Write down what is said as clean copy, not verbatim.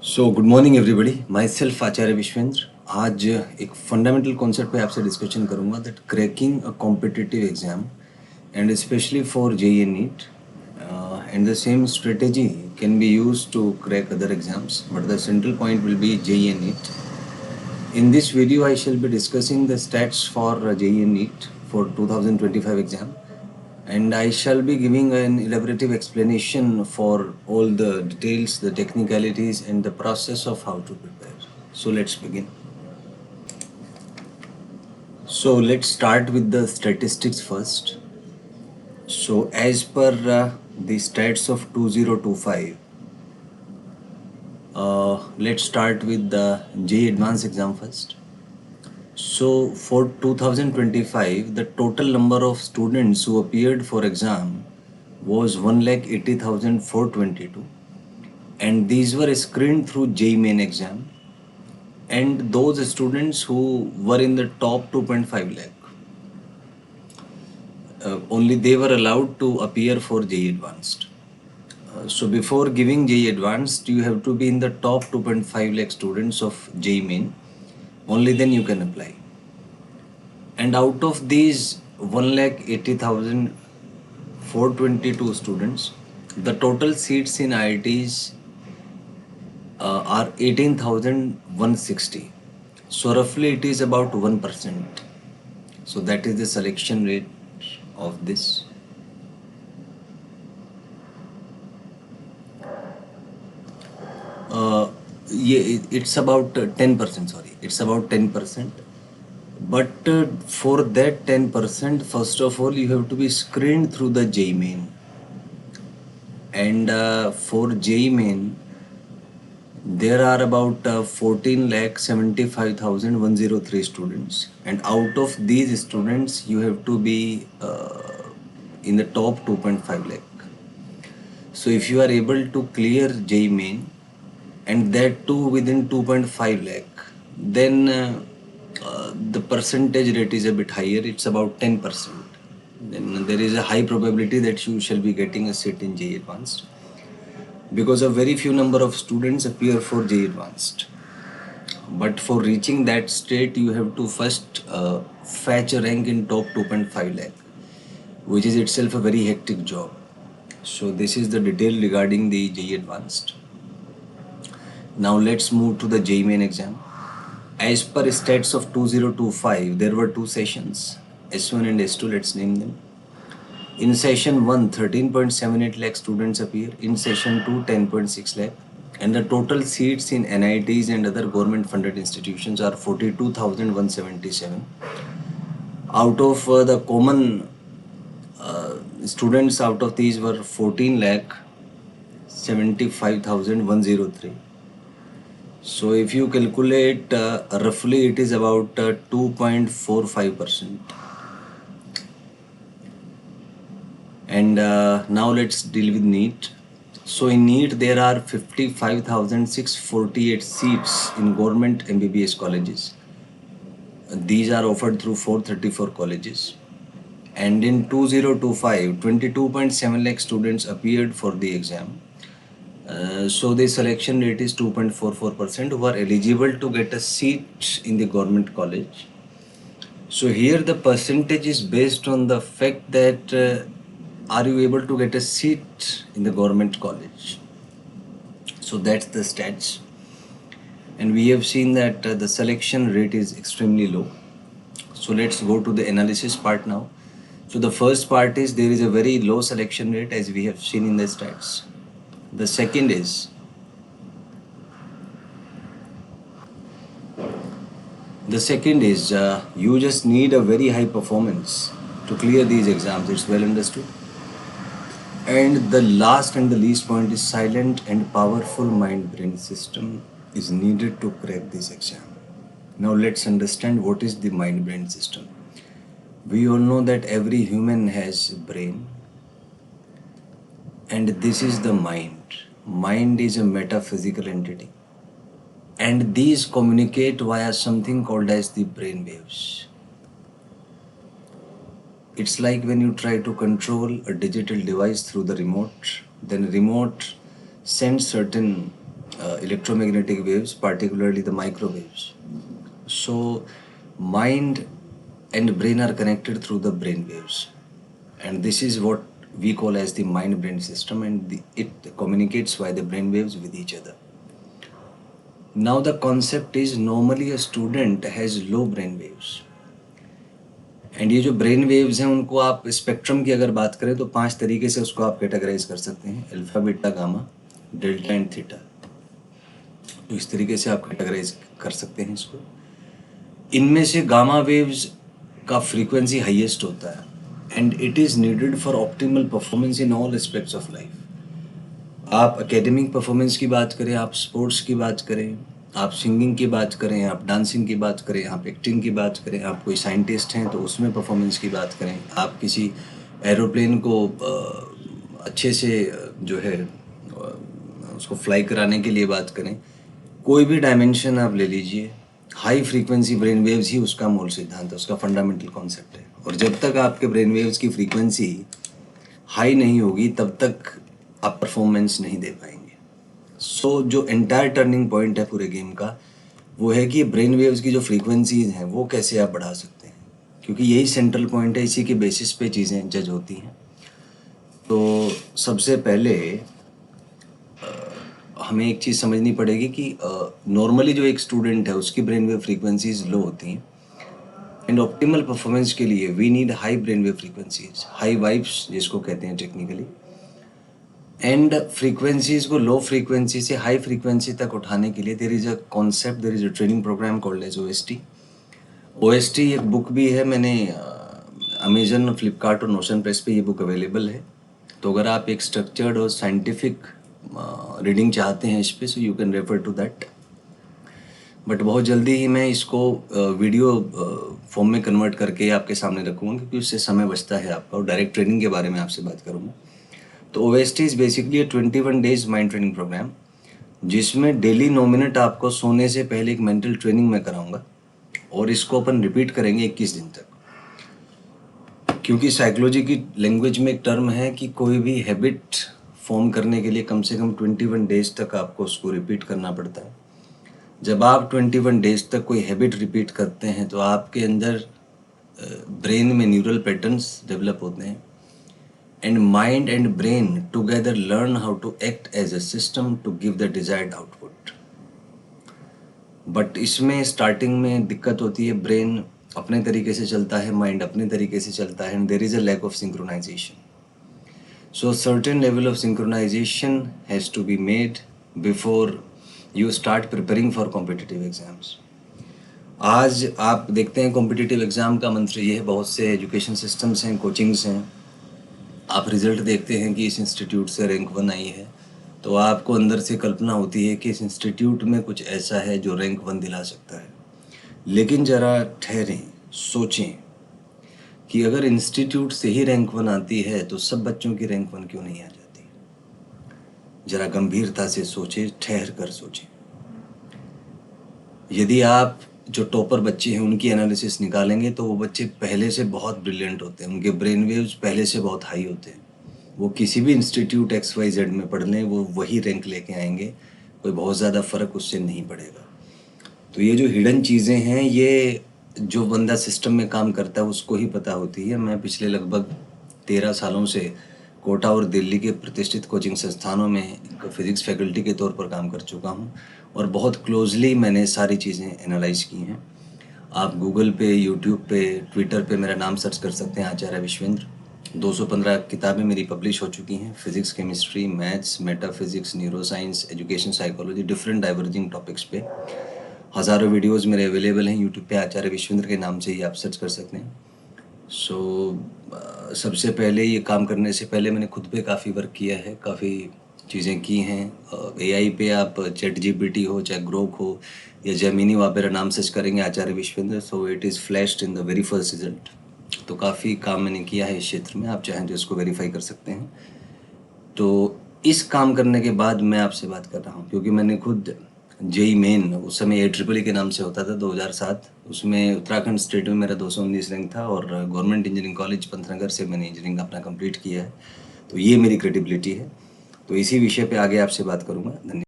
सो good morning everybody, myself Acharya Vishvendra. आज एक fundamental concept पे आपसे डिस्कशन करूंगा that cracking a competitive exam and specially for JEE NEET and the same strategy can be use to crack other exams, but the central point will be JEE NEET. In this video, I shall be discussing the stats for JEE NEET for 2025 exam, and I shall be giving an elaborative explanation for all the details, the technicalities, and the process of how to prepare. So let's begin. So let's start with the statistics first. So as per the stats of 2025, let's start with the JEE Advanced exam first. So for 2025, the total number of students who appeared for exam was 1,80,422, and these were screened through JEE Main exam, and those students who were in the top 2.5 lakh, only they were allowed to appear for JEE Advanced. So before giving JEE Advanced, you have to be in the top 2.5 lakh students of JEE Main, only then you can apply. And out of these 1,80,422 students, the total seats in IITs are 18,160. So roughly it is about 1%. So that is the selection rate of this. It's about 10%, sorry, it's about 10%. But for that 10%, first of all, you have to be screened through the JEE Main. And for JEE Main, there are about 14,75,103 students. And out of these students, you have to be in the top 2.5 lakh. So if you are able to clear JEE Main, and that too within 2.5 lakh, then the percentage rate is a bit higher, it's about 10%. Then there is a high probability that you shall be getting a seat in JEE Advanced, because a very few number of students appear for JEE Advanced. But for reaching that state, you have to first fetch a rank in top 2.5 lakh, which is itself a very hectic job. So this is the detail regarding the JEE Advanced. Now let's move to the JEE Main exam. As per stats of 2025, there were two sessions, S1 and S2, let's name them. In session 1, 13.78 lakh students appear. In session 2, 10.6 lakh. And the total seats in NITs and other government funded institutions are 42,177. Out of the common students, out of these were 14 lakh 75,103. So if you calculate roughly, it is about 2.45%. And now let's deal with NEET. So in NEET, there are 55,648 seats in government MBBS colleges. These are offered through 434 colleges. And in 2025, 22.7 lakh students appeared for the exam. So the selection rate is 2.44%, who are eligible to get a seat in the government college. So here the percentage is based on the fact that are you able to get a seat in the government college. So that's the stats. And we have seen that the selection rate is extremely low. So let's go to the analysis part now. So the first part is there is a very low selection rate, as we have seen in the stats. The second is you just need a very high performance to clear these exams. It's well understood. And the last and the least point is silent and powerful mind-brain system is needed to crack this exam. Now let's understand what is the mind-brain system. We all know that every human has a brain, and this is the mind. Mind is a metaphysical entity, and these communicate via something called as the brain waves. It's like when you try to control a digital device through the remote, then remote sends certain electromagnetic waves, particularly the microwaves. So, mind and brain are connected through the brain waves, and this is what we call as the mind-brain system, and it communicates via the brain waves with each other. Now, the concept is normally a student has low brain waves. And ये जो brain waves हैं उनको आप spectrum की अगर बात करें तो 5 तरीके से उसको आप कैटेगराइज कर सकते हैं, alpha, beta, gamma, delta and theta. तो इस तरीके से आप कैटेगराइज कर सकते हैं इसको। इनमें से गामा वेव्स का फ्रीक्वेंसी हाईएस्ट होता है and it is needed for optimal performance in all aspects of life. आप एकेडमिक परफॉर्मेंस की बात करें, आप स्पोर्ट्स की बात करें, आप सिंगिंग की बात करें, आप डांसिंग की बात करें, आप एक्टिंग की बात करें, आप कोई साइंटिस्ट हैं तो उसमें परफॉर्मेंस की बात करें, आप किसी एरोप्लेन को अच्छे से जो है उसको फ्लाई कराने के लिए बात करें, कोई भी डायमेंशन आप ले लीजिए, हाई फ्रीक्वेंसी ब्रेन वेव्स ही उसका मूल सिद्धांत है, उसका फंडामेंटल कॉन्सेप्ट है। और जब तक आपके ब्रेन वेव्स की फ्रीक्वेंसी हाई नहीं होगी तब तक आप परफॉर्मेंस नहीं दे पाएंगे। सो जो एंटायर टर्निंग पॉइंट है पूरे गेम का वो है कि ब्रेन वेव्स की जो फ्रीक्वेंसीज हैं वो कैसे आप बढ़ा सकते हैं, क्योंकि यही सेंट्रल पॉइंट है, इसी के बेसिस पे चीज़ें जज होती हैं। तो सबसे पहले हमें एक चीज़ समझनी पड़ेगी कि नॉर्मली जो एक स्टूडेंट है उसकी ब्रेन वेव फ्रीक्वेंसीज लो होती हैं एंड ऑप्टिमल परफॉर्मेंस के लिए we need high brain wave frequencies, high vibes जिसको कहते हैं टेक्निकली। एंड फ्रीक्वेंसीज को लो फ्रीक्वेंसी से हाई फ्रीक्वेंसी तक उठाने के लिए there is a concept, there is a training program called as OST। OST एक बुक भी है, मैंने अमेजन, फ्लिपकार्ट और नोशन प्रेस पे ये बुक अवेलेबल है। तो अगर आप एक स्ट्रक्चर्ड और साइंटिफिक रीडिंग चाहते हैं इस पे, so you can refer to that. But बहुत जल्दी ही मैं इसको वीडियो फॉर्म में कन्वर्ट करके आपके सामने रखूँगा, क्योंकि उससे समय बचता है आपका, और डायरेक्ट ट्रेनिंग के बारे में आपसे बात करूँगा। तो OST is basically 21 days mind training program, जिसमें डेली 9 मिनट आपको सोने से पहले एक मेंटल ट्रेनिंग मैं कराऊंगा और इसको अपन रिपीट करेंगे 21 दिन तक। क्योंकि साइकोलॉजी की लैंग्वेज में एक टर्म है कि कोई भी हैबिट फॉर्म करने के लिए कम से कम 21 डेज तक आपको उसको रिपीट करना पड़ता है। जब आप 21 डेज तक कोई हैबिट रिपीट करते हैं तो आपके अंदर ब्रेन में न्यूरल पैटर्न्स डेवलप होते हैं and mind and brain together learn how to act as a system to give the desired output। But इसमें स्टार्टिंग में दिक्कत होती है, ब्रेन अपने तरीके से चलता है, माइंड अपने तरीके से चलता है, and there is a lack of synchronization. So certain level of synchronization has to be made before you start preparing for competitive exams. आज आप देखते हैं कॉम्पिटिटिव एग्ज़ाम का मंत्र ये है, बहुत से एजुकेशन सिस्टम्स हैं, कोचिंग्स हैं, आप रिज़ल्ट देखते हैं कि इस इंस्टीट्यूट से रैंक 1 आई है, तो आपको अंदर से कल्पना होती है कि इस इंस्टीट्यूट में कुछ ऐसा है जो रैंक 1 दिला सकता है। लेकिन ज़रा ठहरें, सोचें कि अगर इंस्टीट्यूट से ही रैंक 1 आती है तो सब बच्चों की रैंक 1 क्यों नहीं आ जाती? ज़रा गंभीरता से सोचें, ठहर कर सोचें। यदि आप जो टॉपर बच्चे हैं उनकी एनालिसिस निकालेंगे तो वो बच्चे पहले से बहुत ब्रिलियंट होते हैं, उनके ब्रेन वेव्स पहले से बहुत हाई होते हैं, वो किसी भी इंस्टीट्यूट XYZ में पढ़ लें वो वही रैंक लेके आएंगे, कोई बहुत ज़्यादा फ़र्क उससे नहीं पड़ेगा। तो ये जो हिडन चीज़ें हैं ये जो बंदा सिस्टम में काम करता है उसको ही पता होती है। मैं पिछले लगभग 13 सालों से कोटा और दिल्ली के प्रतिष्ठित कोचिंग संस्थानों में फिज़िक्स फैकल्टी के तौर पर काम कर चुका हूँ और बहुत क्लोजली मैंने सारी चीज़ें एनालाइज की हैं। आप गूगल पे, यूट्यूब पे, ट्विटर पे मेरा नाम सर्च कर सकते हैं, आचार्य विश्वेंद्र। 215 किताबें मेरी पब्लिश हो चुकी हैं, physics, chemistry, maths, metaphysics, neuroscience, education, psychology, different diverging topics पे। हज़ारों वीडियोज़ मेरे अवेलेबल हैं यूट्यूब पे, आचार्य विश्वेंद्र के नाम से ही आप सर्च कर सकते हैं। सबसे पहले ये काम करने से पहले मैंने खुद पे काफ़ी वर्क किया है, काफ़ी चीज़ें की हैं। AI पे आप ChatGPT हो, चाहे ग्रोक हो या जेमिनी, वहाँ मेरा नाम सर्च करेंगे Acharya Vishvendra, so it is flashed in the very first result. तो काफ़ी काम मैंने किया है इस क्षेत्र में, आप चाहें तो इसको वेरीफाई कर सकते हैं। तो इस काम करने के बाद मैं आपसे बात कर रहा हूँ क्योंकि मैंने खुद JEE मेन, उस समय AEEE के नाम से होता था, 2007, उसमें उत्तराखंड स्टेट में मेरा 219 रैंक था और गवर्नमेंट इंजीनियरिंग कॉलेज पंतनगर से मैंने इंजीनियरिंग अपना कंप्लीट किया है। तो ये मेरी क्रेडिबिलिटी है। तो इसी विषय पे आगे आपसे बात करूँगा। धन्यवाद।